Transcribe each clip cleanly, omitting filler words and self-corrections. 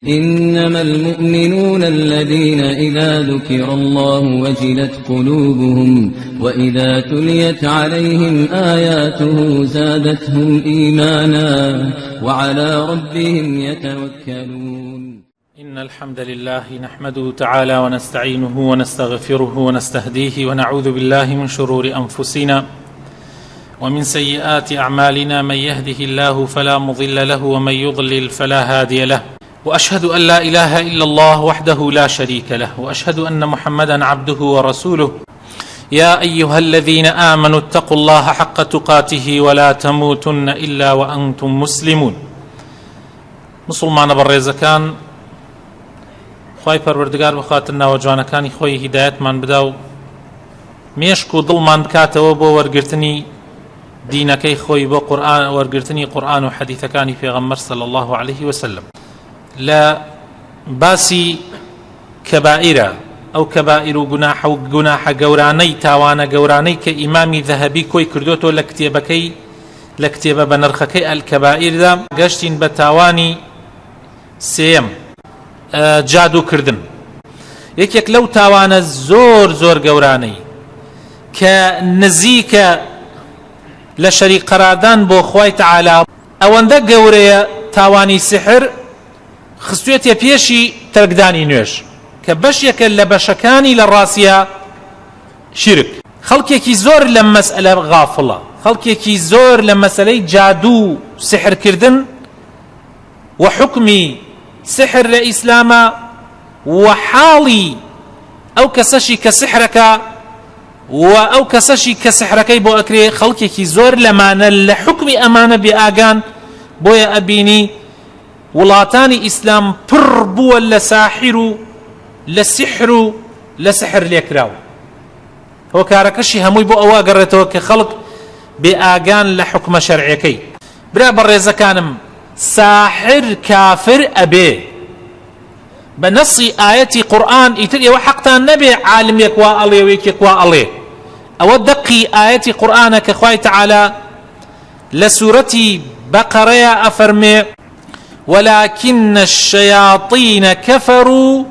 إنما المؤمنون الذين إذا ذكر الله وجلت قلوبهم وإذا تليت عليهم آياته زادتهم إيمانا وعلى ربهم يتوكلون. إن الحمد لله نحمده تعالى ونستعينه ونستغفره ونستهديه ونعوذ بالله من شرور أنفسنا ومن سيئات أعمالنا، من يهده الله فلا مضل له ومن يضلل فلا هادي له، وأشهد أن لا إله إلا الله وحده لا شريك له، وأشهد أن محمدا عبده ورسوله. يا أيها الذين آمنوا اتقوا الله حق تقاته ولا تموتن إلا وأنتم مسلمون. مسلمان بەڕێزەکان، خوای پەروەردگار بخاتە ناوەجوانەکانی خۆی هیدایەتمان بدا و مێشک و دڵمان بکاتەوە بۆ وەرگرتنی دینەکەی خۆی، بۆ وەرگرتنی قورئان و حەدیثەکانی پێغەمبەر صلی الله عليه وسلم. لە باسی کەبائیرە، ئەو کەبائیر و گوناحە گەورانەی، تاوانە گەورانەی کە ئیمامی ذەهەبی کۆی کردوتەوە لە کتێبەکەی، لە کتێبە بە نرخەکەی ئەلکەبائیردا، گەشتین بە تاوانی سێیەم، جادوکردن. یەکێک لەو تاوانە زۆر زۆر گەورانەی کە نزیکە لە شەریک قەراردان بۆ خوای تەعالا، ئەوەندە گەورەیە تاوانی سحر خستوێتە پێشی تەرکدانی نوێژ، کە بەشێکە لە بەشەکانی لە ڕاستیە شیرک. خەڵکێکی زۆر لە مەسئلە غافڵە، خەڵکێکی زۆر لە مەسئلەی جادو سحرکردن و حکمی سحر لە ئیسلامە و حاڵی ئەو کەسەشی کە سحرەکە و ئەو کەسەشی کە سحرەکەی بۆ ئەکرێ، خەڵکێکی زۆر لەمانە لە حکمی ئەمانە بێ ئاگان. بۆیە ئەبینی وڵاتانی ئیسلام پڕ بووە لە ساحر و لە سحر و لە سحر لێکراوە. هۆکارەکەشی هەمووی بۆ ئەوە گەڕێتەوە کە خەڵک بێ ئاگان لە حکمە شەرعیەکەی. برا بەڕێزەکانم، ساحر کافر ئەبێ بە نەسی ئاەتی قورئان. ئیتر ئێوە حەقتان نەبێ عالمێک وا ئەڵێ و یەکێک وا ئەڵێ، ئەوە دەقی ئاەتی قورئانە کە خوای تەعالا لە سوورەتی بەقەرەیە ئەفەرمێ: ولكن الشياطين كفروا،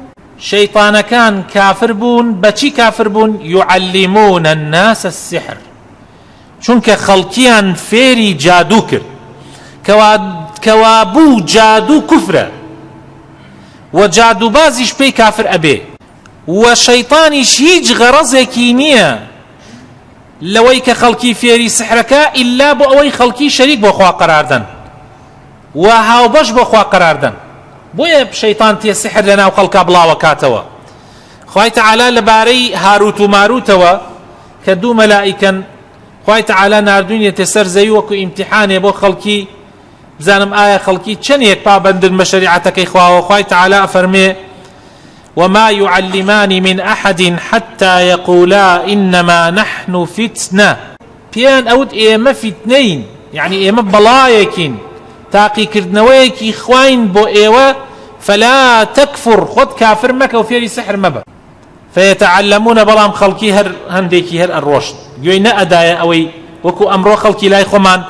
شيطانەکان کافر بوون. بەچی کافر بوون؟ يعلمون الناس السحر، چونکە خەڵکیان فێری جادو کرد، کەوا بوو جادو کوفرە و جادو بازیش پێی کافر ئەبێ. و شەیطانیش هیچ غەرەزێکی نییە لەوەی کە خەڵکی فێری سحرەکە ئللا بۆ ئەوەی خەڵکی شەریک بۆ خوا قەراردەن و هاوبەش بۆ خوا قەراردەن. بۆیە شەیطان تێ سحر لە ناو خەڵکا بڵاوە کاتەوە. خوای تەعالا لەبارەی هاروت و ماروتەوە کە دوو مەلائیکەن، خوای تەعالا ناردوونیەتە سەر زەوی وەکو ئیمتیحانێ بۆ خەڵکی بزانم ئایا خەڵکی چەندێک پابەندن بە شەریعەتەکەی خواوە. خوای تەعالا ئەفەرمێ: وما يعلمان من أحد حتى يقولا إنما نحن فتنة. پیان ئەوت ئێمە فتنەین، یعنی ئێمە بەڵایەکین، تاقیکردنەوەیەکی خواین بۆ ئێوە. فلا تكفر، خۆت کافر مەکە و فێری سحر مەبە. فيتعلمون، بەڵام خەڵکی هەر هەندێکی هەر ئەڕۆشت گوێی نەئەدایە ئەوەی وەکو ئەمڕۆ خەڵکی لای خۆمان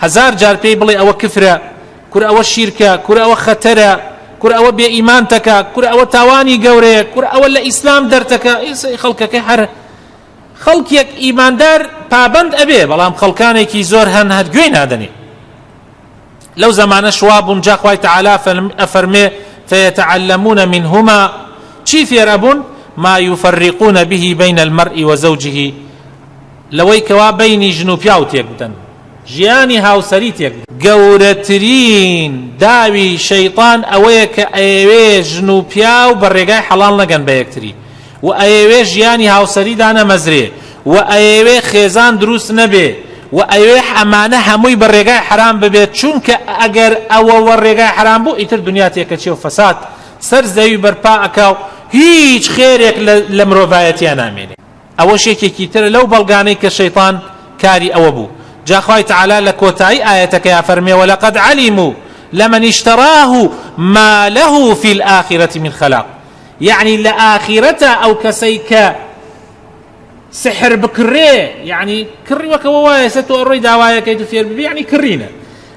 هەزار جار پێی بڵێ ئەوە کفرە، کور ئەوە شیرکە، کور ئەوە خەتەرە، کور ئەوە بێ ئیمانتەکە، کور ئەوە تاوانی گەورەیە، کور ئەوە لە ئیسلام دەرتەکە. خەڵکەکە هەر خەڵکێک ئیماندار پابند ئەبێ، بەڵام خەڵکانێکی زۆر هەن هەر گوێی نادەنێ. لەو زمانە شوا بوون، جا خوای تەعالا ئەفەرمێ: فيتعلمون منهما، چی فێر ئەبوون؟ ما يفرقون به بين المرء وزوجه، لەوەی کەوا بینی ژن و پیاو تێک بدەن، ژیانی هاوسەری تێک بدەن. گەورەترین داوی شەیطان ئەوەیە کە ئەیەوێ ژن و پیاو بە ڕێگای حەڵال نەگەن بە یەکتری، و ئەیەوێ ژیانی هاوسەریدا نەمەزرێ، و ئەیەوێ خێزان دروست نەبێ، و ئەوێ ئەمانە هەمووی بە ڕێگای حرام ببێت. چونکە ئەگەر ئەوە وە ڕێگای حرام بوو، ئیتر دنیا تێکەچێ و فەساد سەر زەوی بەرپا ئەکا و هیچ خێرێک لە مرۆڤایەتیان نامێنێ. ئەوە شێکێکی تر لەو بەڵگانەی کە شەیطان کاری ئەوە بوو. جا خوای تەعالا لە کۆتایی ئاەتەکەی فەرمێ: ولقد علموا لمن اشتراه ما له في الآخرة من خلاق. يعني لآخرة أو كسيك سحر بكري، يعني كري وكوايا ستو الري داوايا كي تفير ببي، يعني كرينا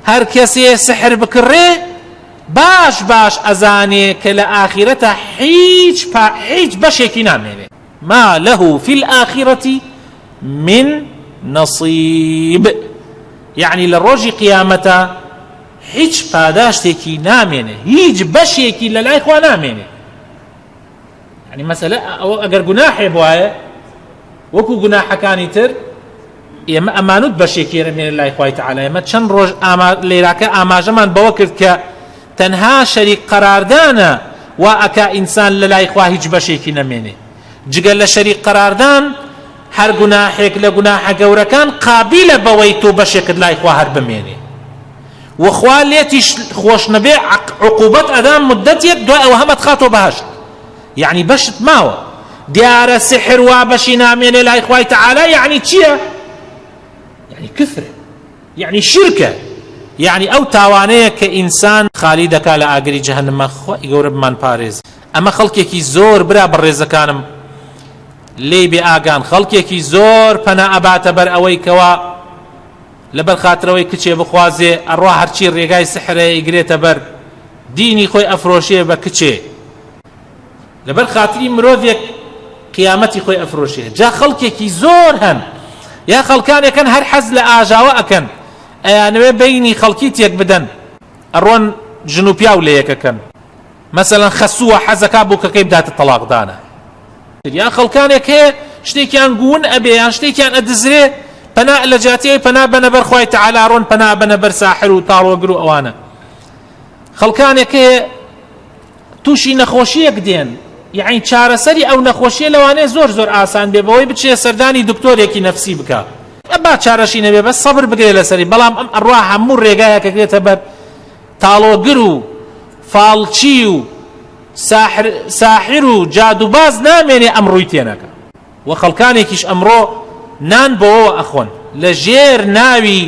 هر كسي سحر بكري باش ئەزانێ کە لە ئاخرەتە هیچ بەشێکی نامێنێ. ما له في الآخرة من نصيب، يعني للروج قيامته هیچ پاداشتێکی نامێنێ، هیچ بەشێکی لە لای خوا نامێنێ. يعني مثلا ئەگەر گوناحێ بواە وەکو گوناحەکانی تر ئێمە ئەمانوت بەشێکی ئێرەمێنێ لای خوای تەعالا. ئێمە چەند ڕۆژ لێراکە ئاماژەمان بەوە کرد کە تەنها شەریک قەراردانە وا ئەکا ئینسان لە لای خوا هیچ بەشێکی نەمێنێ. جگە لە شەریک قەراردان هەر گوناحێک لە گوناحە گەورەکان قابلە بەوەی تۆ بەشێکت لای خوا هەر بمێنێ، وخوا لێتیش خۆش نەبێ عقوبەت ئەدام مدەتێک دوای ئەوە هەمەت خاتۆ بەهەشت. يعني بەشت ماوە. دیارە سحر وا بەشی نامێنێ لای خوای تەعالا يعني چییە؟ يعني كفر، يعني شركة، يعني أو تاوانەیە کە ئینسان خالی دەکا لە ئاگری جەهەنەمە. خۆی گەورە بمان پارێز. ئەمە خەڵکێکی زۆر برا بەڕێزەکانم لێی بێ ئاگان، خەڵکێکی زۆر پەنا ئەباتە بەر ئەوەی کەوا لەبەر خاترەوەی کچێ بخوازێ ئەڕوا هەرچی ڕێگای سحرە ئیگرێتە بەر دینی خۆی ئەفرۆشێ بە کچێ، لەبەر خاتری مرۆڤێک قیامەتی خۆی ئەفرۆشێ. جا خەڵکێکی زۆر هەن یا خەڵکانێکن هەر حەز لە ئاژاوە ئەکەن، ئەیانەوێ بینی خەڵکی تێک بدەن، ئەڕۆن ژن و پیاو لە یەکەکەن. مثلا خەسووە حەزەکا بوو کەکەی بداتە تەلاقدانە. یا خەڵکانێک هەیە شتێکیان گون ئەبێ یان شتێکیان ئەدزرێ پەنا لە جاتیەوەی پەنا بەنە بەر خوای تەعالا، ڕۆن پەنا بەنە بەر ساحر و تاڵۆگر و ئەوانە. خەڵکانێک هەیە تووشی نەخۆشیەک دێن، یعنی چارەسەری ئەو نەخۆشیە لەوانەیە زۆر ئاسان بێ بەوەی بچێ سەردانی دکتۆرێکی نەفسی بکە. با چارەشی نەبێ بەس سەبر بگرێ لەسەری. بەڵام ئەم ئەڕوا هەموو ڕێگایەکە کرێتە بەر تاڵۆگر و فاڵچی و ساحر و جادوباز نامێنێ ئەم ڕووی تێنەکە. و خەڵکانێکیش ئەمڕۆ نان بۆەوە ئەخۆن لە ژێر ناوی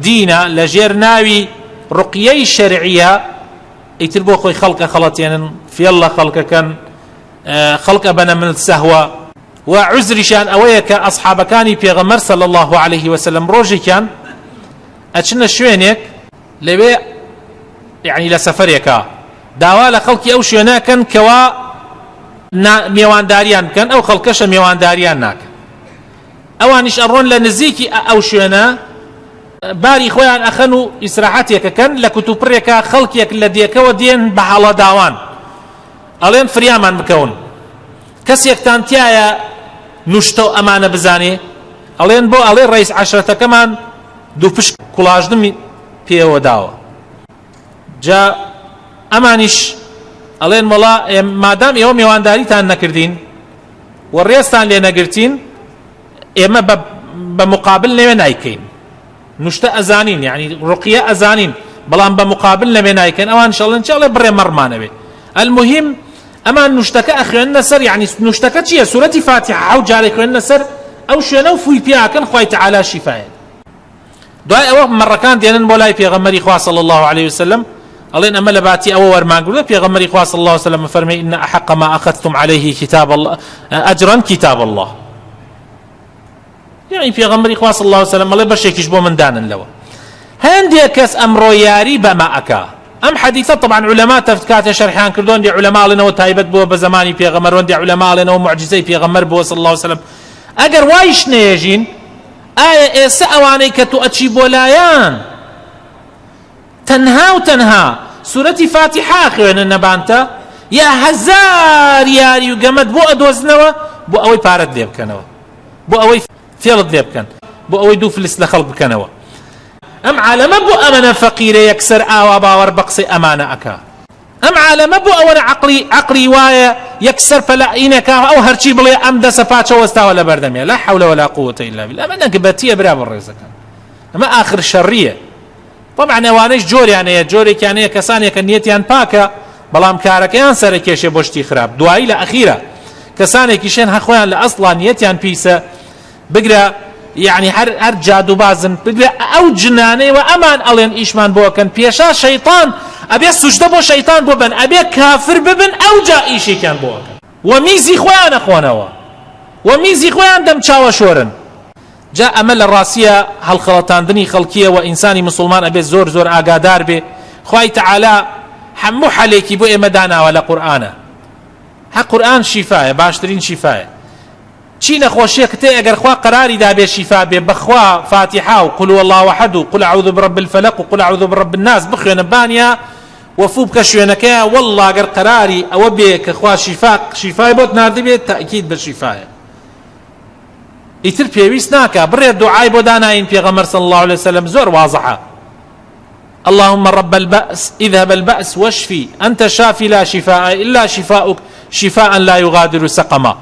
دینە، لە ژێر ناوی ڕقیەی شەرعیە، ئیتر بۆ خۆی خەڵکە خەڵەتێنن، فێڵ لە خەڵکەکەن، خەڵکە بەنە من سەهوە. و عزریشان ئەوەیە کە ئەصحابەکانی پێغەمبەر صلی الله عليه وسلم ڕۆژێکیان ئەچنە شوێنێک لەوێ، یعنی لە سەفەرێکە داوا لە خەڵکی ئەو شوێنەکەن کەوا میێوانداریان بکەن، ئەو خەڵکەشە میێوانداریان ناکەن. ئەوانیش ئەڕۆن لە نزیکی ئەو شوێنە باری خۆیان ئەخەن و ئیسراحەتێکەکەن لە کتوپڕێکە خەڵکێک لە دێکەوە دێن بە حاڵە داوان، ئەڵێن فریامان بکەون، کەسێکتان تایە نوشتە و ئەمانە بزانێ؟ ئەڵێن بۆ، ئەڵێ ڕئیس عەشرەتەکەمان دوو پشت کوڵاژدمی پێوە داوە. جا ئەمانیش ئەڵێن وەڵا مادام ئێوە میێوانداریتان نەکردین و ڕێزتان لێ نەگرتین، ئێمە بە مقابل لەوێ نایکەین. نوشتە ئەزانین، یعنی ڕقیە ئەزانین، بەڵام بە مقابل لەوێ نایکەین. ئەوان شەڵێن چاڵێ بڕێ مەڕمانەوێ. المهم ئەمان نوشتەکە ئەخوێننە سەر، یعنی نوشتەکە چییە؟ سورەتی فاتحە حەوت جارێک خوێننە سەر ئەو شوێنە و فوی پیاکەن، خوای تەعالا شیفایە. دوای ئەوە مەڕەکان دێنن بۆ لای پێغەمبەری خوا صلی الله عليه وسلم، ئەڵێن ئەمە لە باتی ئەوە وەرمانگرتە. پێغەمبەری خوا صلی الله عليه وسلم فەرمێ ئین ئەحەق ما ئەخەذتم عليه کتاب الله ئەجرا کتاب الله. يعني پێغەمبەری خوا صلی الله عليه وسلم ئەڵێ بەشێکیش بۆ من دانن لەوە. هەندێک کەس ئەمڕۆ یاری بەمە ئەکا. ئەم حەدیثە طبعا علەما تەفکاتە شەرحیان کردوون، دی علەما ئەڵێنەوە تایبەت بووە بە زمانی پێغەمبەر، دی علەما ئەڵێنەوە معجزەی پێغەمبەر بووە صلی الله عليه وسلم. ئەگەر وایش نێژین، ئایا ئێستا ئەوانەی کە تۆ ئەچی بۆ لایەن تەنها و تەنها سورەتی فاتحە خوێنن نەبانتە، یا هەزار یاری و گەمەت بۆ ئەدۆزنەوە بۆ ئەوەی پارەت لێ بکەنەوە، بۆ ئەوەی فێڵت لێ بکەن، بۆ ئەوەی دوو فلس لە خەڵک بکەنەوە. ئەم عالەمە بۆ ئەمەنە فەقیرە یەکسەر ئاوا باوەڕ بە قسەی ئەمانە ئەکا. ئەم عالەمە بۆ ئەوەنە عەقڵی وایە یەکسەر پەلائینەکە ئەو هەرچی بڵێ ئەم دەسە پاچە وەستاوە لە بەردەمیە. لا حول ولا قوة إلا بالله. ئەمە نەگبەتیە برا بەڕێزەکان، ئەمە ئاخر شەڕیە. طبعا ئەوانەش جۆریانەیە، جۆرێکیانەیە کەسانێکە نیەتیان پاکە بەڵام کارەکەیان سەرەکێشێ بۆ شتی خراپ. دوایی لە ئەخیرە کەسانێکیشێن هەخۆیان لە ئەسڵان نیەتیان پیسە، بگرە يعني هر جادو بازن بگرێ ئەو جنانەی و ئەمان ئەڵێن ئیشمان بۆکەن، پێشا شەیطان ئەبێ سوجدە بۆ شەیطان بۆ بن، ئەبێ کافر ببن، ئەو جا ئیشێکیان بۆکەن و میزی خۆیان ئەخۆنەوە و میزی خۆیان دەم چاوە شۆرن. جا ئەمە لە ڕاستیە هەڵخەڵەتاندنی خەڵکیە و ئینسانی مسلمان ئەبێ زۆر ئاگادار بێ. خوای تەعالا هەموو حەلێکی بۆ ئێمە داناوە لە قورئانە. ها قورئان شیفایە، باشترین شیفایە. چی نەخۆشیەکە تێ ئەگەر خوا قەراری دابێ شیفا بێ بەخوا فاتحە و قل هو الله احد و قل اعوذ برب الفلق و قل اعوذ برب الناس بخوێنە بانیا وەفوو بکە شوێنەکەیە، وەڵڵا ئەگەر قەراری ئەوە بێ کە خوا شیفای بۆت ناردبێت تەئکید بە شیفایە. ئیتر پێویست ناکە بڕێ دوعای بۆ داناین پێغەمبەر صلی الله عليه وسلم زۆر واضحە. اللهم رب البأس اذهب البأس واشفي أنت شافي لا شفاء إلا شفاؤك شفاء لا يغادر سقما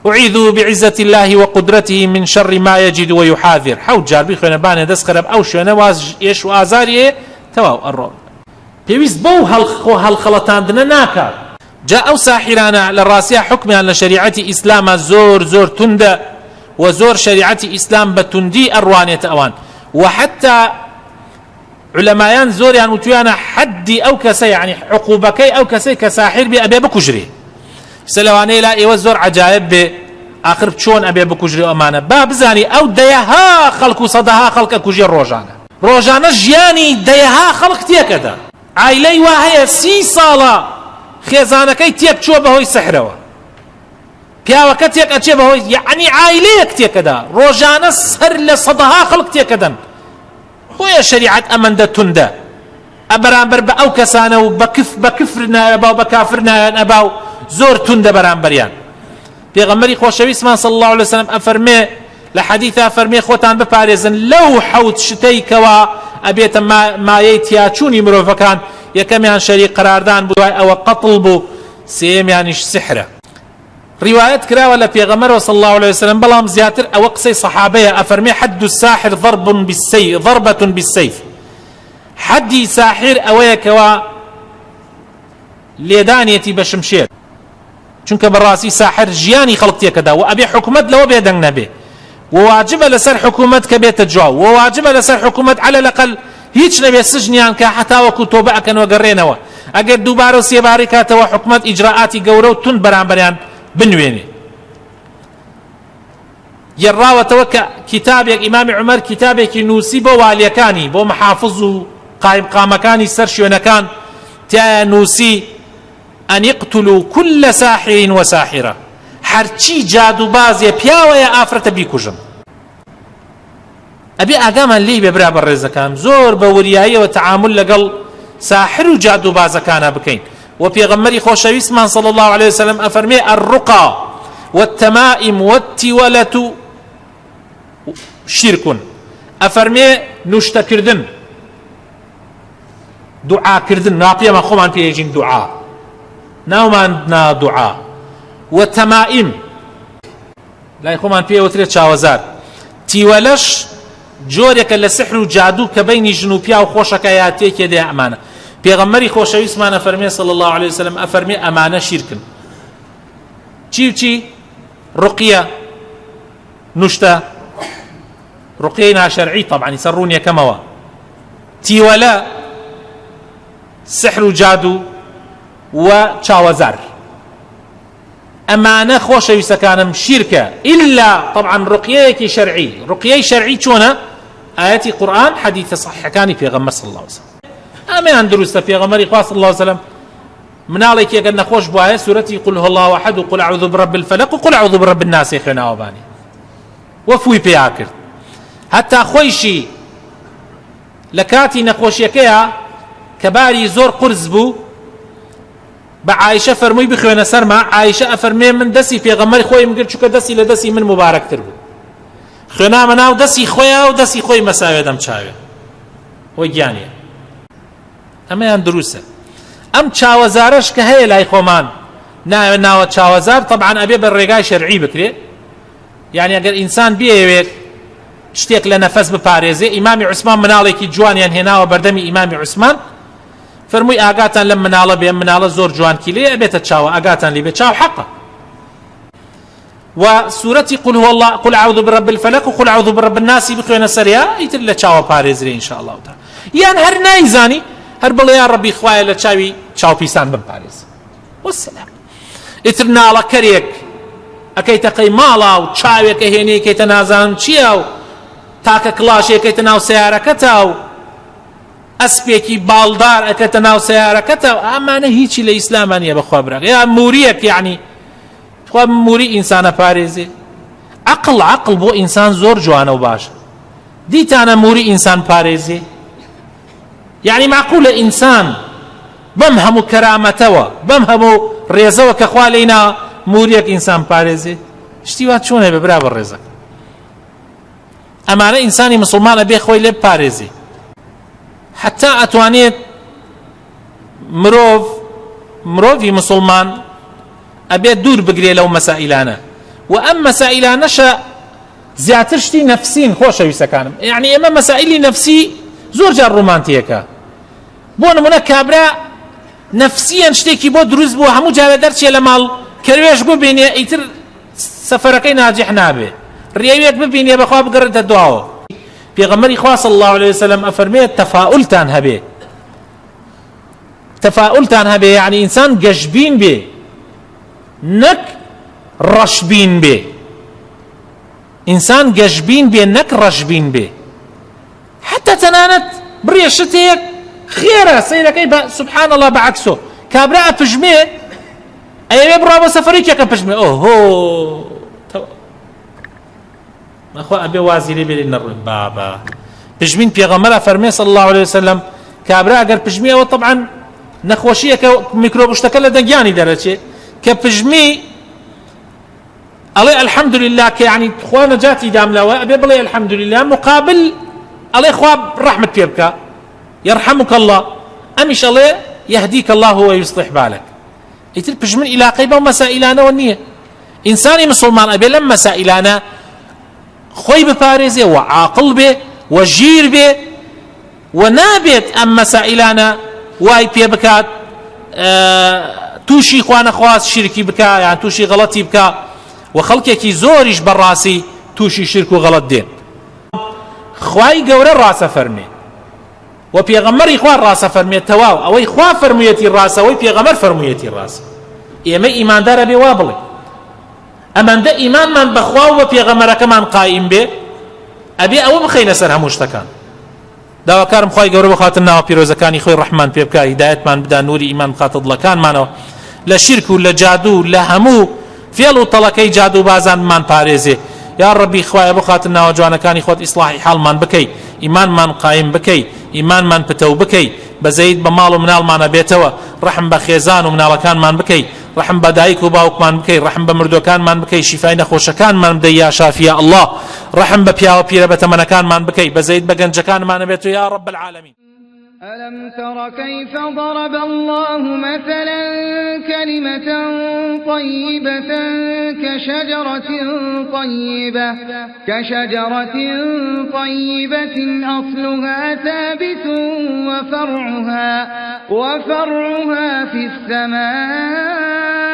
أعيذ بعزة الله وقدرته من شر ما يجد ويحاذر. حوت جار بخوێنە بانێ دەست خراب ئەو شوێنە واز ئێش و ئازاریێ تەواو ئەڕۆ. پێویست بەو هەڵخەڵەتاندنە ناکات. جا ئەو ساحرانە لە ڕاستیە حکمیان لە شریعەتی ئیسلامە زۆر زۆر توندە و زۆر شریعەتی ئیسلام بە توندی ئەڕوانێتە ئەوان، و حتى علمایان زۆریان وتویانە حەدی ئەو کەسە یعنی عقوبەکەی ئەو کەسەی کە ساحر بێ ئەبێ بکوژرێ. سلوانەیە لا ئێوە زۆر عجایب بێ آخر چۆن ئەبێ بکوژرێ ئەمانە با بزانی ئەو دەیەها خەڵک و سەدەها خەڵکە کوژێ ڕۆژانە ژیانی دەیەها خەڵک تێکەدا. عایلەی وا هەیە 30 ساڵە خێزانەکەی تێکچووە بەهۆی سەحرەوە، پیاوەکە تێک ئەچێ بەهۆی یعنی عایلەیەک تێکەدا، ڕۆژانە سەر لە سەدەها خەڵک تێکەدەن. خۆیە شریعەت ئەمەندە توندە ئەبەرامبەر بە ئەو کەسانە و بە کفر نایەبا و بە کافر نایەنەبا و زۆر توندە بەرامبەریان. پێغەمبەری خۆشەویستمان صلی الله عليه وسلم ئەفەرمێ لە حەدیثە فەرمێ خۆتان بپارێزن لەو حەوت شتەی کەوا ئەبێتە مایەی تیاچوونی مرۆڤەکان، یەکەمیان شەریک قەراردان بوو، دوای ئەوە قەتڵ بوو، سێمیانیش سحرە. ڕیوایەت کراوە لە پێغەمبەرەوە صلی الله عليه وسلم، بەڵام زیاتر ئەوە قسەی سەحابەیە. ئەفەرمێ حد الساحر ضربة بالسيف. حەدی ساحر ئەوەیە کەوا لێدانێتی بە شمشێر، چونکە بەڕاستی ساحر ژیانی خەڵک تێکەدا و ئەبێ حکومەت لەوە بێدەنگ نەبێ، وواجبە لەسەر حکومەت کە بێتە جواو، وواجبە لەسەر حکومەت على الأقل هیچ نەبێ سژنیان کە حتا وەکو تۆبە ئەکەنەوە گەڕێنەوە. ئەگەر دووبارە و سێباری کاتەوە حکومەت ئیجراءاتی گەورە و تون بەرامبەریان بنوێنێ. گەڕاوەتەوە کە کتابێک ئیمامی عومەر کتابێکی نووسی بۆ والیەکانی، بۆ محافظ و قامەکانی سەر شوێنەکان، تایە نووسی أن يقتلوا كل ساحر وساحرة، هەرچی جادوبازێ پیاوەیە ئافرەتە بیکوژن. ئەبێ ئاگامان لێی بێ برا بەڕێزەکان، زۆر بە وریاییەوە تەعامل لەگەڵ ساحر و جادوبازەکانە بکەین. و پێغەمبەری خۆشەویستمان صلی الله عليه وسلم ئەفەرمێ الرقى والتمائم والتولة شرك. ئەفەرمێ نوشتەکردن، دوعاکردن، ناپێمە خۆمان پێژین دوعا، ناومان نا دوعا، و تەمائم لای خۆمان پێوترێت چاوەزار. تیوەلەش جۆرێکە لە سحر و جادوو کە بەینی ژن و پیا و خۆشەکە یا تێکێ دێ ئەمانە. پێغەمبەری خۆشەویستمان ئەفەرمێ صلی الله عليه وسلم ئەفەرمێ ئەمانە شیرکن. چی ڕقیە نوشتە، ڕقیەی ناشەرعی طبعا سەر ڕوون یەکەمەوە، تیوەلە سحر و جادو و چاوەزار، ئەمانە خۆشەویستەکانم شیرکە إلا طبعا ڕقیەیەکی شەرعی. ڕقیەی شەرعی چۆنە؟ ئاەتی قورئان حەدیثە صحیحەکانی پێغەمبەر صلی الله عليه وسلم ئەمەیان دروستە. پێغەمبەری خوا صلی الله عليه وسلم مناڵێکی ئەگەر نەخۆش بوایە سوورەتی قل هو الله احد و قل اعوذ برب الفلق و قل اعوذ برب الناس خوێناوەبانی وەفووی پێیا کرد. هەتا خۆیشی لە کاتی نەخۆشیەکەیە کە باری زۆر قرس بوو بە عایشە فەرمووی بخوێنە سەرما. عایشە ئەفەرمێ من دەستی پێغەمبەری خۆی مگر چونکە دەستی لە دەستی من مبارەکتر بوو، خوێنامە ناو دەستی خۆیە و دەستی خۆی مەساوێ دەم چاوێ وەی گیانیە. ئەمەیان دروستە. ئەم چاوەزارەش کە هەیە لای خۆمان ناوە چاوەزار طبعا ئەبێ بە ڕێگای شەرعی بکرێ. یعنی ئەگەر ئینسان بێوێت شتێک لە نەفەس بپارێزێ، ئیمامی عوسمان مناڵێکی جوانیان هێناوە بەردەمی ئیمامی عوسمان، فەرمووی ئاگاتان لەم مناڵە بێ، مناڵە زۆر جوانکی لێ ئەبێتە چاوە، ئاگاتان لێ بێ، چاو حەقە. و سوورەتی قل هو الله قل اعوذ برب الفلق و قل اعوذ برب الناس بخوێنە سەریا، ئیتر لە چاوە پارێزرێ ان شاء الله تعالی. یان هەر نایزانی هەر بڵێ یا ڕەبی خوایە لە چاوی چاوپیسان بپارێز وەسەلام. ئیتر ناڵەکەرێک ئەکەیتە قەی ماڵا و چاوێکە هێنێ کەیتە نازانم چییە و تاکە کڵاشێکەیتە ناو سیارەکەتە و ئەسپێکی باڵدار ئەکەتە ناو سیارەکەتە ئەمانە هیچی لە ئیسلامان نییە بەخوا براک یا موریەک یعنی خوا موری ئینسانە پارێزێ عقل بۆ ئینسان زۆر جوانە و باشە دیتانە موری ئینسان پارێزێ یعنی معقولە ئینسان بەم هەموو کەرامەتەوە بەم هەموو ڕێزەوە کە خوا لێینا موریەک ئینسان پارێزێ شتی وا چۆنێ ببرا بە ڕێزەکە ئەمانە ئینسانی مسلمانە بێ خۆی لێ پارێزێ حتا ئەتوانێت مرۆڤی مسلمان ئەبێت دوور بگرێ لەو مەسائلانە و ئەم مەسائلانەشە زیاتر شتی نەفسین خۆشەویستەکانم یعنی ئێمە مەسائلی نەفسی زۆر جار ڕۆمانتیەکە بۆ نمونە کابرا نەفسیەن شتێکی بۆ دروست بووە هەموو جارە دەرچێ لە ماڵ کەروێش ببینێ ئیتر سەفەرەکەی ناجح نابێ ڕێوێک ببینێ بەخوا بگەڕێتە دواوە پێغەمبەری خوا صلی الله عليه وسلم ئەفەرمێت تەفاؤلتان هەبێ یعنی ئینسان گەشبین بێ نەک ڕەشبین بێ ئینسان گەشبین بێ نەک ڕەشبین بێ حتى تەنانەت بڕێ شتێک خێرە سەیرەکەی سبحان الله بەعەکسۆ کابرا ئەپژمێ ئەیەوێ بڕا بۆ سەفەرێکێکە پژمێ ئۆهۆ نەخوا ئەبێ وازی لێ بێ نەڕێ بابا پژمین پێغەمبەر فەرمێ صلی الله عليه وسلم کابرا ئەگەر پژمیەوە طبعا نەخۆشیەکە میکرۆبشتەکە لە دەنگیانی دەرەچێ کە پژمی ئەڵێ الحەمدولله کە یعنی خوا نەجاتی داملاوە ئەبێ بڵێ الحەمدولله مقابل ئەڵێ خوا ڕەحمت پێ بکە يرحمك الله أمش الله يهديك الله ويصلح بالك يتر بجمن إلاقي بو مسائلانا ونية إنساني مسلمان أبي لما مسائلانا خوي بفارزه وعاقل به وجير به ونابت أم مسائلانا واي بي بكات توشي خوانا خواس شركي بكا يعني توشي غلطي بكا وخلقك زوريش براسي توشي شرك وغلط دين خواي قورا راسا فرمي و پێغەمبەری خوا ڕاستە فەرمێت تەواو ئەوەی خوا فەرموویەتی ڕاستە ئەوەی پێغەمبەر فەرموویەتی ڕاستە ئێمە ئیماندارە بێ وا بڵێ ئەمەندە ئیمانمان بەخوا و بە پێغەمبەرەکەمان قائیم بێ ئەبێ ئەوە بخەینە سەر هەموو شتەکان داواکارم خوای گەورە بخاتە ناوە پیرۆزەکانی خۆی ڕەحمان پێ بکە هیدایەتمان بدا نوری ئیمان بخاتە دڵەکانمانەوە لە شیرک و لە جادو لە هەموو فێڵ و تەڵەکەی جادو بازانمان پارێزێ یا ڕەبی خوایە بخاتە ناوە جوانەکانی خۆت ئیسلاحی حاڵمان بکەی ئیمانمان قایم بکەی ئیمانمان پتەو بکەی بەزەید بە ماڵ و مناڵمانە بێتەوە ڕەحم بە خێزان و مناڵەکانمان بکەی ڕەحم بە دایک و باوکمان بکەی ڕەحم بە مردوەکانمان بکەی شیفای نەخۆشەکانمان بدەی یا شافیە الله ڕەحم بە پیاوە پیرە بەتەمەنەکانمان بکەی بەزەید بە گەنجەکانمانە بێتەوە یا رب العالمین ألم تر كيف ضرب الله مثلا كلمة طيبة كشجرة طيبة أصلها ثابت وفرعها في السماء